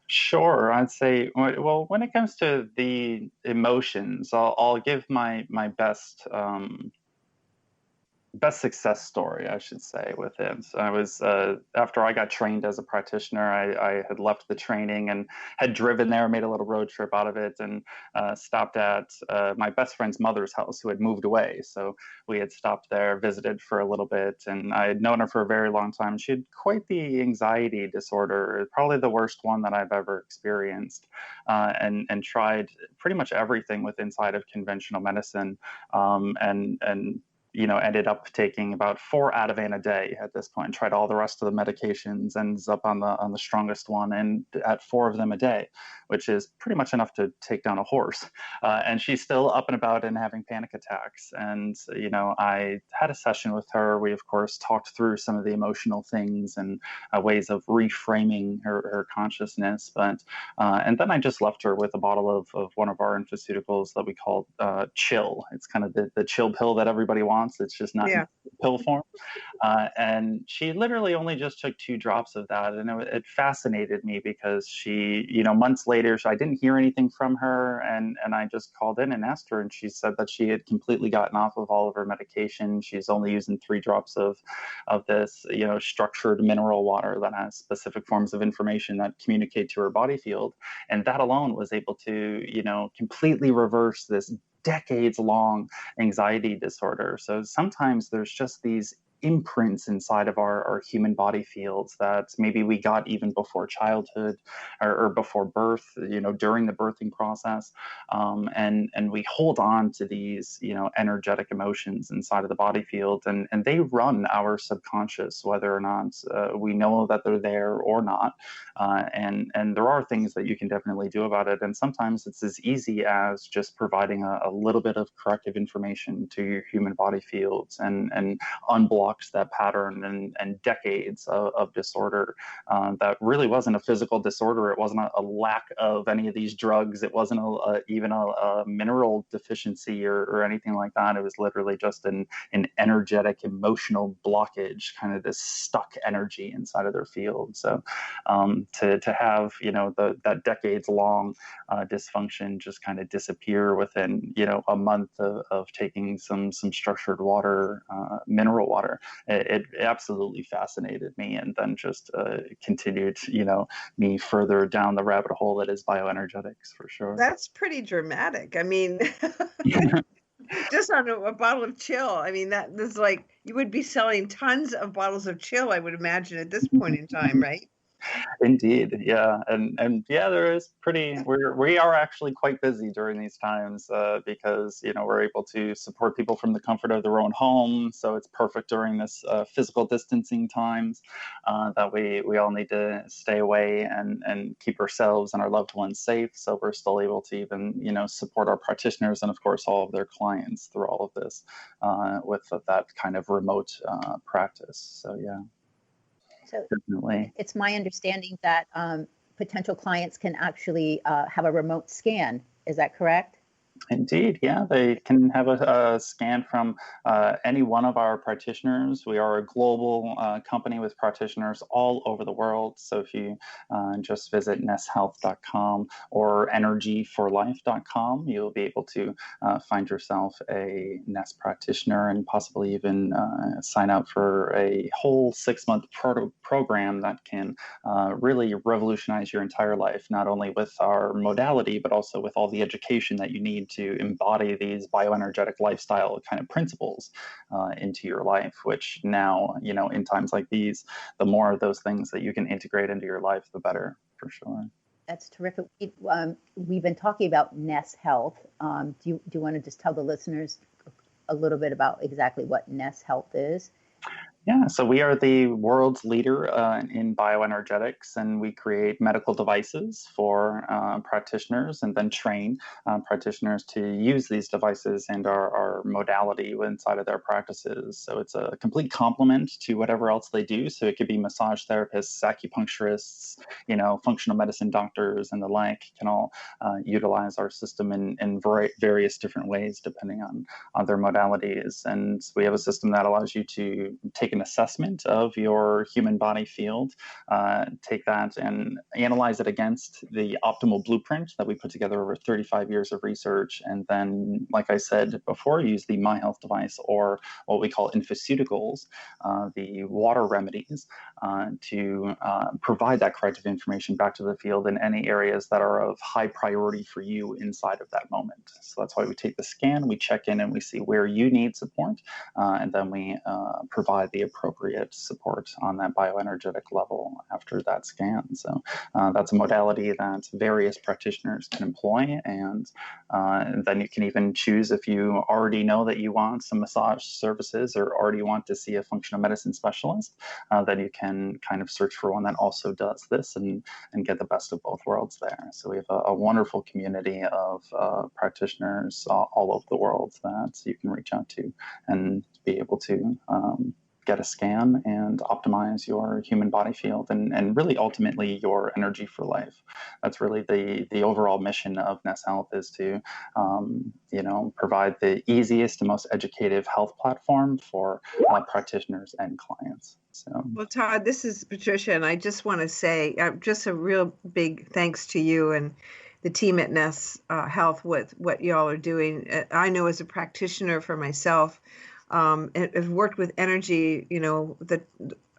Sure. I'd say, well, when it comes to the emotions, I'll give my best success story, I should say, with him. So I was after I got trained as a practitioner, I had left the training and had driven there, made a little road trip out of it, and stopped at my best friend's mother's house, who had moved away. So we had stopped there, visited for a little bit, and I had known her for a very long time. She had quite the anxiety disorder, probably the worst one that I've ever experienced, and tried pretty much everything with inside of conventional medicine, and ended up taking about 4 Ativan a day at this point. Tried all the rest of the medications, ends up on the strongest one, and at 4 of them a day, which is pretty much enough to take down a horse. And she's still up and about and having panic attacks. And I had a session with her. We of course talked through some of the emotional things and ways of reframing her consciousness. But and then I just left her with a bottle of one of our infoceuticals that we call Chill. It's kind of the chill pill that everybody wants. It's just not in Yeah. pill form. And she literally only just took 2 drops of that. And it fascinated me because she, months later, so I didn't hear anything from her. And I just called in and asked her, and she said that she had completely gotten off of all of her medication. She's only using 3 drops of this, structured mineral water that has specific forms of information that communicate to her body field. And that alone was able to, completely reverse this decades long anxiety disorder. So sometimes there's just these imprints inside of our human body fields that maybe we got even before childhood or before birth, during the birthing process. And we hold on to these, energetic emotions inside of the body field, and they run our subconscious, whether or not we know that they're there or not. And there are things that you can definitely do about it. And sometimes it's as easy as just providing a little bit of corrective information to your human body fields and unblocks that pattern and decades of disorder that really wasn't a physical disorder. It wasn't a lack of any of these drugs. It wasn't even a mineral deficiency or anything like that. It was literally just an energetic, emotional blockage, kind of this stuck energy inside of their field. So to have that decades long dysfunction just kind of disappear within a month of taking some structured water, mineral water, it absolutely fascinated me, and then just continued me further down the rabbit hole that is bioenergetics, for sure. That's pretty dramatic. I mean, just on a bottle of Chill. I mean, that's like you would be selling tons of bottles of Chill, I would imagine, at this point in time, right? Indeed, yeah, and yeah, there is we are actually quite busy during these times because we're able to support people from the comfort of their own home, so it's perfect during this physical distancing times that we all need to stay away and keep ourselves and our loved ones safe. So we're still able to even support our practitioners and of course all of their clients through all of this with that kind of remote practice. So yeah. So Definitely. it's my understanding that potential clients can actually have a remote scan. Is that correct? Indeed, yeah, they can have a scan from any one of our practitioners. We are a global company with practitioners all over the world. So if you just visit neshealth.com or energyforlife.com, you'll be able to find yourself a NES practitioner and possibly even sign up for a whole 6-month program that can really revolutionize your entire life, not only with our modality, but also with all the education that you need to embody these bioenergetic lifestyle kind of principles into your life, which now, in times like these, the more of those things that you can integrate into your life, the better, for sure. That's terrific. We've been talking about NES Health. Do you want to just tell the listeners a little bit about exactly what NES Health is? Yeah, so we are the world's leader in bioenergetics, and we create medical devices for practitioners and then train practitioners to use these devices and our modality inside of their practices. So it's a complete complement to whatever else they do. So it could be massage therapists, acupuncturists, functional medicine doctors, and the like can all utilize our system in various different ways depending on their modalities. And we have a system that allows you to take make an assessment of your human body field, take that and analyze it against the optimal blueprint that we put together over 35 years of research. And then, like I said before, use the My Health device, or what we call infoceuticals, the water remedies, to provide that corrective information back to the field in any areas that are of high priority for you inside of that moment. So that's why we take the scan, we check in, and we see where you need support, and then we provide the appropriate support on that bioenergetic level after that scan. So that's a modality that various practitioners can employ, and then you can even choose, if you already know that you want some massage services or already want to see a functional medicine specialist, then you can kind of search for one that also does this and get the best of both worlds there. So we have a wonderful community of practitioners all over the world that you can reach out to and be able to get a scan and optimize your human body field, and really ultimately your energy for life. That's really the overall mission of NES Health, is to provide the easiest and most educative health platform for practitioners and clients. So, well, Todd, this is Patricia, and I just want to say just a real big thanks to you and the team at NES Health with what y'all are doing. I know as a practitioner for myself, I've worked with energy, the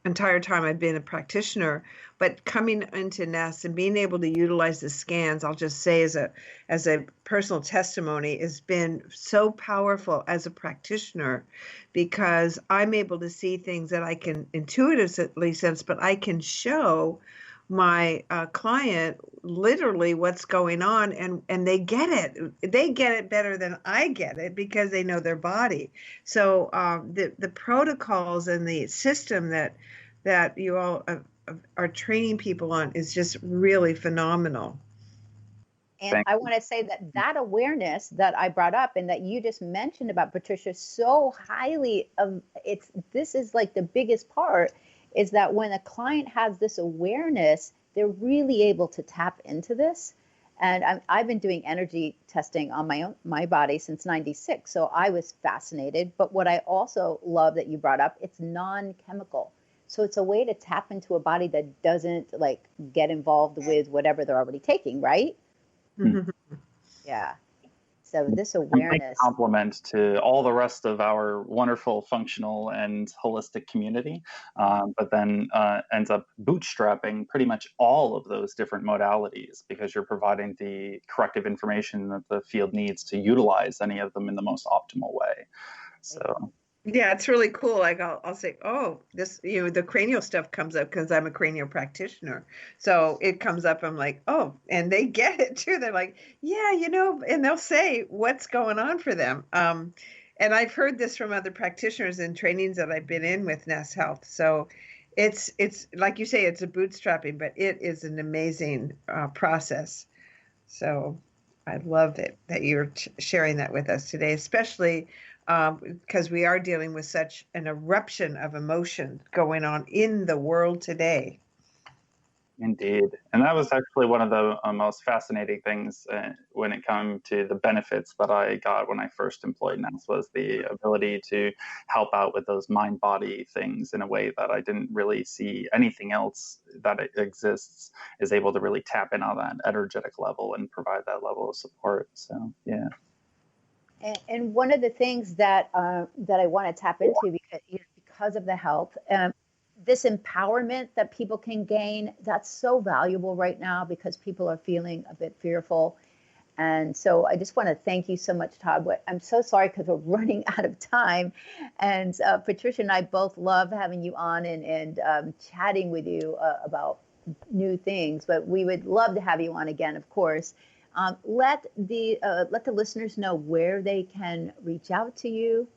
entire time I've been a practitioner, but coming into NES and being able to utilize the scans, I'll just say as a personal testimony, has been so powerful as a practitioner, because I'm able to see things that I can intuitively sense, but I can show my client literally what's going on, and they get it. They get it better than I get it because they know their body. So the protocols and the system that you all are training people on is just really phenomenal. And I want to say that awareness that I brought up and that you just mentioned about, Patricia, so highly this is like the biggest part, is that when a client has this awareness, they're really able to tap into this. And I've been doing energy testing on my body since '96, so I was fascinated. But what I also love that you brought up, it's non-chemical. So it's a way to tap into a body that doesn't like get involved with whatever they're already taking, right? Mm-hmm. Yeah. So this awareness, complement to all the rest of our wonderful functional and holistic community, but then ends up bootstrapping pretty much all of those different modalities, because you're providing the corrective information that the field needs to utilize any of them in the most optimal way. So yeah, it's really cool. Like I'll say, oh, this, the cranial stuff comes up because I'm a cranial practitioner. So it comes up. I'm like, oh, and they get it too. They're like, yeah, and they'll say what's going on for them. And I've heard this from other practitioners in trainings that I've been in with NES Health. So it's like you say, it's a bootstrapping, but it is an amazing process. So I love it that you're sharing that with us today, especially because we are dealing with such an eruption of emotion going on in the world today. Indeed. And that was actually one of the most fascinating things when it came to the benefits that I got when I first employed NES, was the ability to help out with those mind-body things in a way that I didn't really see anything else that exists is able to really tap in on that energetic level and provide that level of support. So, yeah. And one of the things that I want to tap into, because of the health, this empowerment that people can gain, that's so valuable right now because people are feeling a bit fearful. And so I just want to thank you so much, Todd. I'm so sorry because we're running out of time. And Patricia and I both love having you on and chatting with you about new things, but we would love to have you on again, of course. Let the listeners know where they can reach out to you.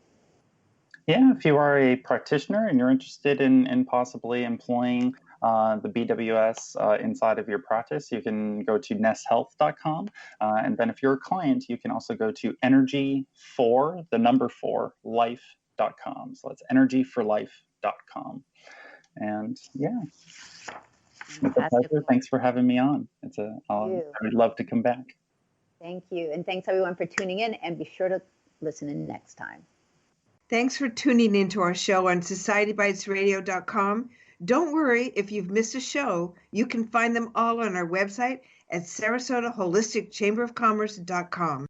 Yeah, if you are a practitioner and you're interested in possibly employing the BWS inside of your practice, you can go to neshealth.com. And then if you're a client, you can also go to energy4life.com. So that's energy4life.com. And yeah, it's a pleasure. Thanks for having me on. I would love to come back. Thank you. And thanks everyone for tuning in, and be sure to listen in next time. Thanks for tuning into our show on societybitesradio.com. Don't worry, if you've missed a show, you can find them all on our website at SarasotaHolisticChamberofCommerce.com.